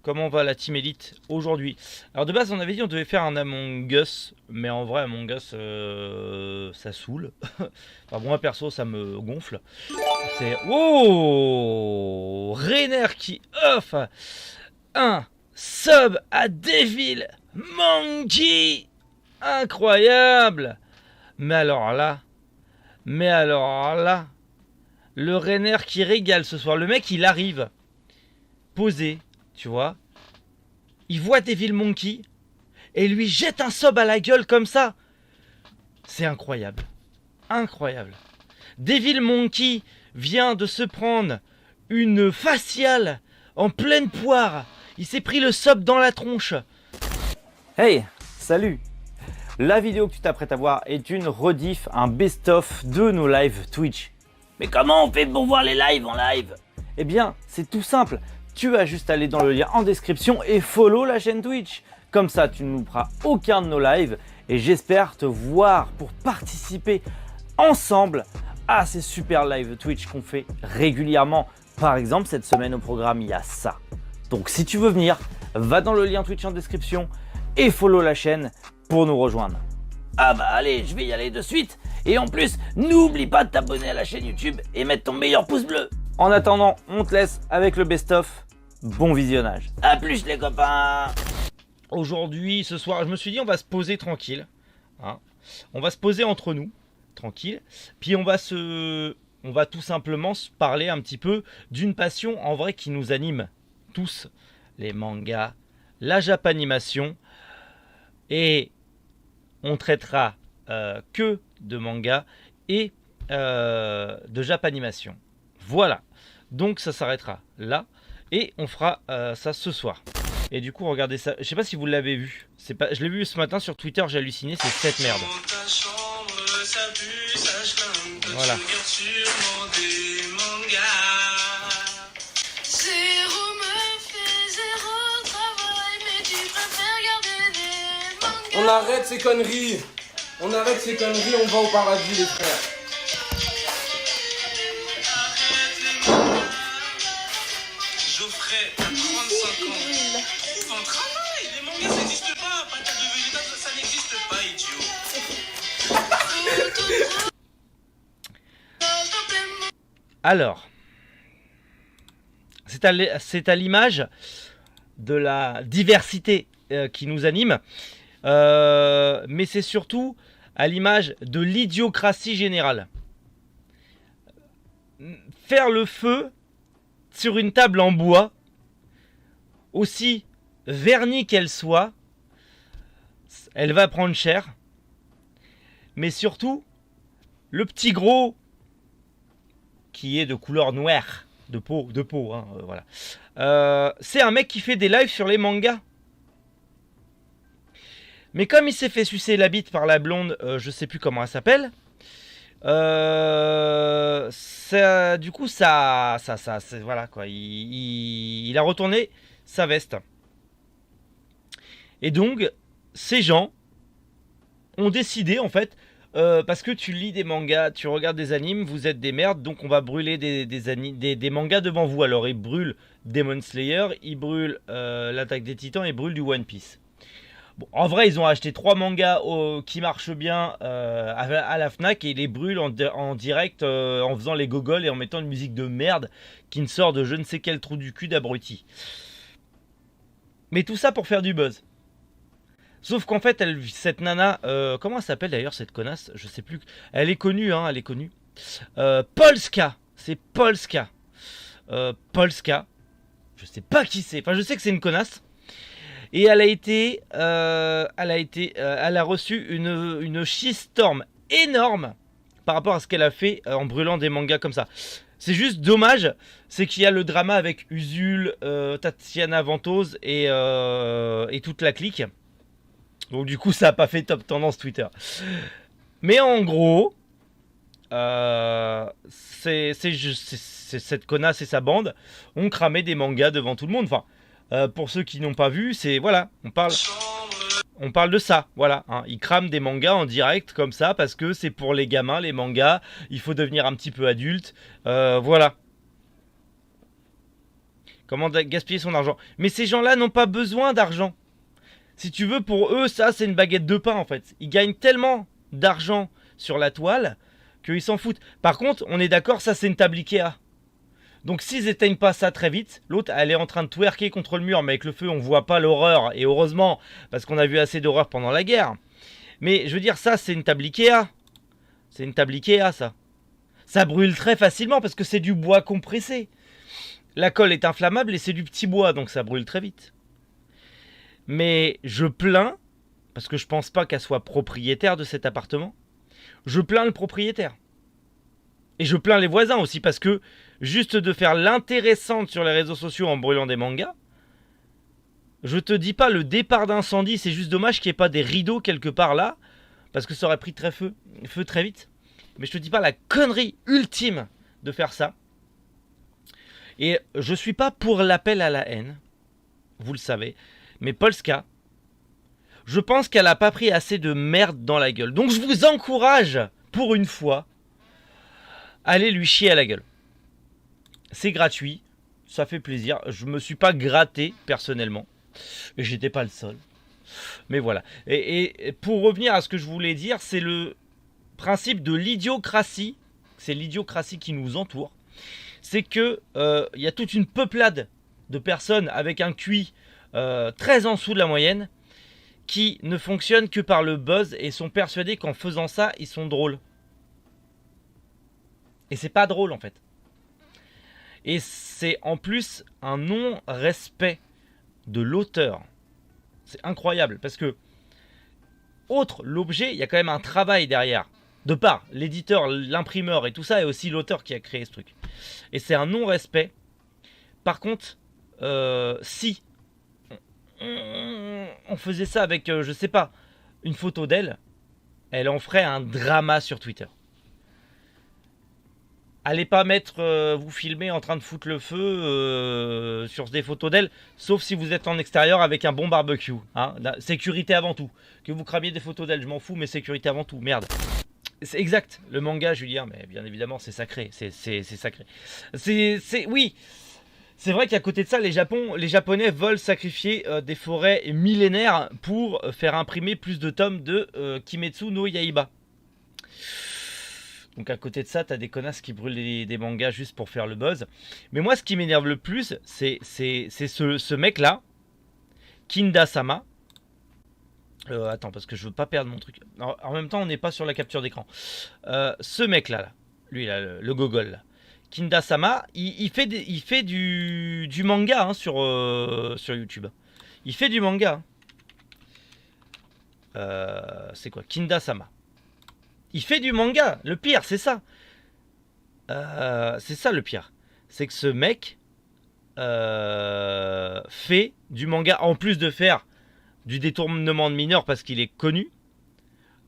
Comment va la Team Elite aujourd'hui? Alors de base on avait dit on devait faire un Among Us, mais en vrai Among Us ça saoule. Enfin moi perso ça me gonfle. C'est... Oh Rainer qui offre un sub à Devil Monkey. Incroyable. Mais alors là, le Rainer qui régale ce soir. Le mec il arrive posé, tu vois. Il voit Devil Monkey et lui jette un sub à la gueule comme ça. C'est incroyable. Incroyable. Devil Monkey vient de se prendre une faciale en pleine poire. Il s'est pris le sub dans la tronche. Hey, salut! La vidéo que tu t'apprêtes à voir est une rediff, un best-of de nos lives Twitch. Mais comment on fait pour voir les lives en live? Eh bien, c'est tout simple. Tu as juste à aller dans le lien en description et follow la chaîne Twitch. Comme ça, tu ne louperas aucun de nos lives et j'espère te voir pour participer ensemble à ces super lives Twitch qu'on fait régulièrement. Par exemple, cette semaine au programme, il y a ça. Donc si tu veux venir, va dans le lien Twitch en description et follow la chaîne pour nous rejoindre. Ah bah allez, je vais y aller de suite. Et en plus, n'oublie pas de t'abonner à la chaîne YouTube et mettre ton meilleur pouce bleu. En attendant, on te laisse avec le best-of. Bon visionnage. A plus les copains. Aujourd'hui, ce soir, je me suis dit on va se poser tranquille. Hein. On va se poser entre nous, tranquille. Puis on va tout simplement se parler un petit peu d'une passion en vrai qui nous anime tous. Les mangas, la japanimation. Et on traitera que de mangas et de japanimation. Voilà. Donc ça s'arrêtera là. Et on fera ça ce soir. Et du coup, regardez ça. Je sais pas si vous l'avez vu. Je l'ai vu ce matin sur Twitter, j'ai halluciné. C'est cette merde. Voilà. On arrête ces conneries. On arrête ces conneries, on va au paradis les frères. Geoffrey, t'as 35 ans. Trouve un travail. Les mangas ça n'existe pas. Patate de végétal, ça n'existe pas, idiot. Alors, c'est à l'image de la diversité qui nous anime, mais c'est surtout à l'image de l'idiocratie générale. Faire le feu sur une table en bois, aussi vernie qu'elle soit, elle va prendre cher, mais surtout, le petit gros qui est de couleur noire, de peau, hein, voilà. C'est un mec qui fait des lives sur les mangas. Mais comme il s'est fait sucer la bite par la blonde, je sais plus comment elle s'appelle. Du coup, ça voilà quoi. Il a retourné sa veste. Et donc, ces gens ont décidé en fait. Parce que tu lis des mangas, tu regardes des animes, vous êtes des merdes, donc on va brûler des mangas devant vous. Alors ils brûlent Demon Slayer, ils brûlent l'Attaque des Titans, ils brûlent du One Piece. Bon, en vrai, ils ont acheté 3 mangas qui marchent bien à la Fnac et ils les brûlent en direct en faisant les gogoles et en mettant une musique de merde qui ne sort de je ne sais quel trou du cul d'abruti. Mais tout ça pour faire du buzz. Sauf qu'en fait, cette nana, comment elle s'appelle d'ailleurs cette connasse? Je sais plus. Elle est connue, hein, elle est connue. Polska, c'est Polska. Polska, je sais pas qui c'est. Enfin, je sais que c'est une connasse. Et elle a reçu une shitstorm énorme par rapport à ce qu'elle a fait en brûlant des mangas comme ça. C'est juste dommage, c'est qu'il y a le drama avec Usul, Tatiana Ventose et toute la clique. Donc du coup ça n'a pas fait top tendance Twitter. Mais en gros, c'est cette connasse et sa bande ont cramé des mangas devant tout le monde. Enfin, pour ceux qui n'ont pas vu, c'est voilà, on parle de ça, voilà. Hein. Ils crament des mangas en direct comme ça parce que c'est pour les gamins, les mangas. Il faut devenir un petit peu adulte, voilà. Comment gaspiller son argent. Mais ces gens-là n'ont pas besoin d'argent. Si tu veux, pour eux, ça, c'est une baguette de pain, en fait. Ils gagnent tellement d'argent sur la toile qu'ils s'en foutent. Par contre, on est d'accord, ça, c'est une table Ikea. Donc, s'ils éteignent pas ça très vite, l'autre, elle est en train de twerker contre le mur, mais avec le feu, on voit pas l'horreur. Et heureusement, parce qu'on a vu assez d'horreur pendant la guerre. Mais, je veux dire, ça, c'est une table Ikea. C'est une table Ikea, ça. Ça brûle très facilement parce que c'est du bois compressé. La colle est inflammable et c'est du petit bois, donc ça brûle très vite. Mais je plains, parce que je pense pas qu'elle soit propriétaire de cet appartement, je plains le propriétaire. Et je plains les voisins aussi, parce que juste de faire l'intéressante sur les réseaux sociaux en brûlant des mangas, je te dis pas le départ d'incendie, c'est juste dommage qu'il n'y ait pas des rideaux quelque part là, parce que ça aurait pris feu très vite. Mais je te dis pas la connerie ultime de faire ça. Et je suis pas pour l'appel à la haine, vous le savez, mais Polska, je pense qu'elle a pas pris assez de merde dans la gueule. Donc je vous encourage, pour une fois, à aller lui chier à la gueule. C'est gratuit, ça fait plaisir. Je me suis pas gratté personnellement, et j'étais pas le seul. Mais voilà. Et pour revenir à ce que je voulais dire, c'est le principe de l'idiocratie. C'est l'idiocratie qui nous entoure. C'est que y a toute une peuplade de personnes avec un QI très en dessous de la moyenne qui ne fonctionnent que par le buzz et sont persuadés qu'en faisant ça, ils sont drôles. Et c'est pas drôle en fait. Et c'est en plus un non-respect de l'auteur. C'est incroyable parce que, outre l'objet, il y a quand même un travail derrière. De part, l'éditeur, l'imprimeur et tout ça, et aussi l'auteur qui a créé ce truc. Et c'est un non-respect. Par contre, si on faisait ça avec, je sais pas, une photo d'elle, elle en ferait un drama sur Twitter. Allez pas vous filmer en train de foutre le feu sur des photos d'elle, sauf si vous êtes en extérieur avec un bon barbecue. Hein. Sécurité avant tout. Que vous cramiez des photos d'elle, je m'en fous, mais sécurité avant tout, merde. C'est exact, le manga, Julien, mais bien évidemment, c'est sacré, c'est sacré. Oui, c'est vrai qu'à côté de ça, les Japonais veulent sacrifier des forêts millénaires pour faire imprimer plus de tomes de Kimetsu no Yaiba. Donc à côté de ça, t'as des connasses qui brûlent des mangas juste pour faire le buzz. Mais moi, ce qui m'énerve le plus, c'est ce mec-là, Kinda-sama. Attends, parce que je veux pas perdre mon truc. Alors, en même temps, on n'est pas sur la capture d'écran. Ce mec-là, lui, là, le gogol, là. Kinda-sama, il fait du manga hein, sur YouTube. Il fait du manga. C'est quoi Kinda-sama. Il fait du manga. Le pire, c'est ça. C'est ça le pire. C'est que ce mec fait du manga en plus de faire du détournement de mineurs parce qu'il est connu.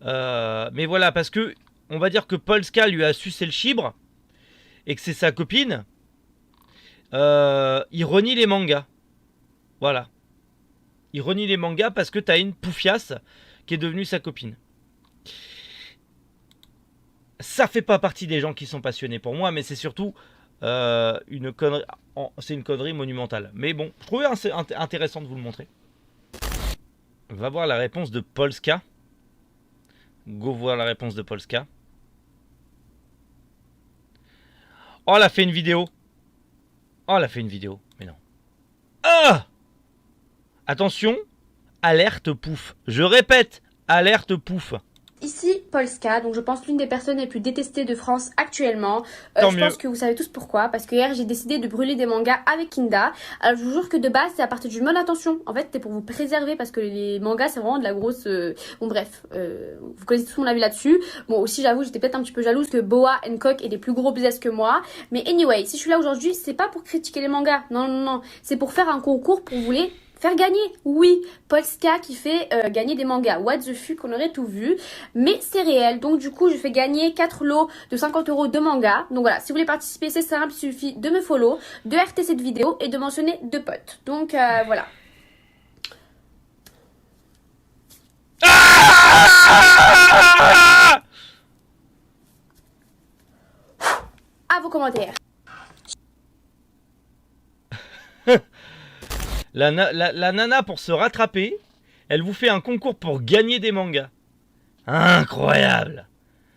Mais voilà, parce que on va dire que Polska lui a sucé le chibre et que c'est sa copine. Il renie les mangas. Voilà. Il renie les mangas parce que t'as une poufiasse qui est devenue sa copine. Ça fait pas partie des gens qui sont passionnés pour moi, mais c'est surtout une connerie. C'est une connerie monumentale. Mais bon, je trouvais intéressant de vous le montrer. On va voir la réponse de Polska. Go voir la réponse de Polska. Oh, elle a fait une vidéo. Oh, elle a fait une vidéo. Mais non. Ah! Attention. Alerte pouf. Je répète. Alerte pouf. Ici Polska, donc je pense l'une des personnes les plus détestées de France actuellement. Je pense que vous savez tous pourquoi. Parce que hier j'ai décidé de brûler des mangas avec Kinda. Alors je vous jure que de base c'est à partir d'une bonne intention. En fait c'était pour vous préserver parce que les mangas c'est vraiment de la grosse... Bon bref, vous connaissez tout mon avis là-dessus. Bon aussi j'avoue j'étais peut-être un petit peu jalouse que Boa Hancock ait des plus gros business que moi. Mais anyway, si je suis là aujourd'hui c'est pas pour critiquer les mangas. Non non non, c'est pour faire un concours pour vous les... faire gagner, oui, Polska qui fait gagner des mangas. What the fuck, on aurait tout vu. Mais c'est réel, donc du coup je fais gagner 4 lots de 50 € de mangas. Donc voilà, si vous voulez participer c'est simple, il suffit de me follow, de RT cette vidéo et de mentionner 2 potes. Donc voilà. À vos commentaires. La nana, pour se rattraper, elle vous fait un concours pour gagner des mangas. Incroyable.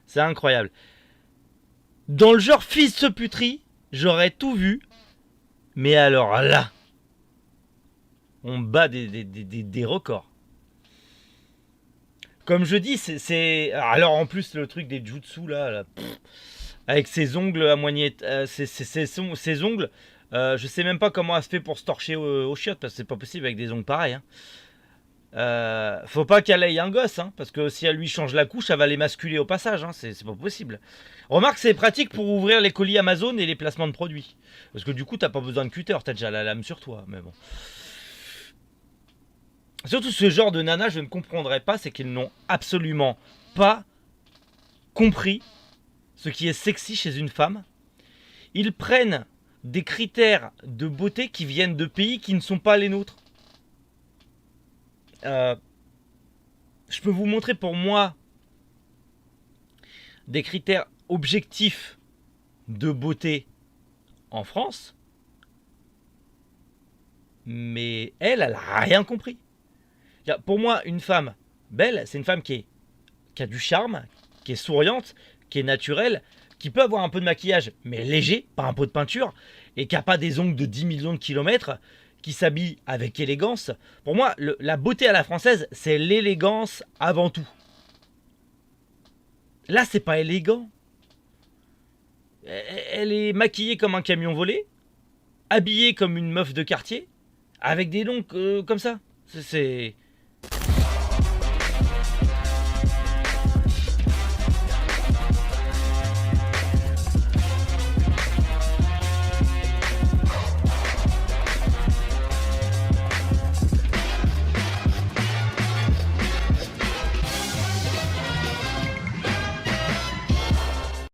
C'est incroyable. Dans le genre fils de puterie, j'aurais tout vu. Mais alors là, on bat des records. Comme je dis, c'est... Alors en plus, le truc des jutsu, là avec ses ongles à moigner... ses ongles, je sais même pas comment elle se fait pour se torcher au chiottes, parce que c'est pas possible avec des ongles pareils. Faut pas qu'elle aille un gosse, parce que si elle lui change la couche, elle va les masculer au passage, c'est pas possible. Remarque, c'est pratique pour ouvrir les colis Amazon et les placements de produits. Parce que du coup, t'as pas besoin de cutter, t'as déjà la lame sur toi, mais bon. Surtout ce genre de nana, je ne comprendrais pas, c'est qu'ils n'ont absolument pas compris ce qui est sexy chez une femme. Ils prennent des critères de beauté qui viennent de pays qui ne sont pas les nôtres. Je peux vous montrer pour moi des critères objectifs de beauté en France, mais elle a rien compris. Pour moi, une femme belle, c'est une femme qui a du charme, qui est souriante, qui est naturelle, qui peut avoir un peu de maquillage, mais léger, pas un pot de peinture, et qui n'a pas des ongles de 10 millions de kilomètres, qui s'habille avec élégance. Pour moi, la beauté à la française, c'est l'élégance avant tout. Là, c'est pas élégant. Elle est maquillée comme un camion volé, habillée comme une meuf de quartier, avec des longs comme ça. C'est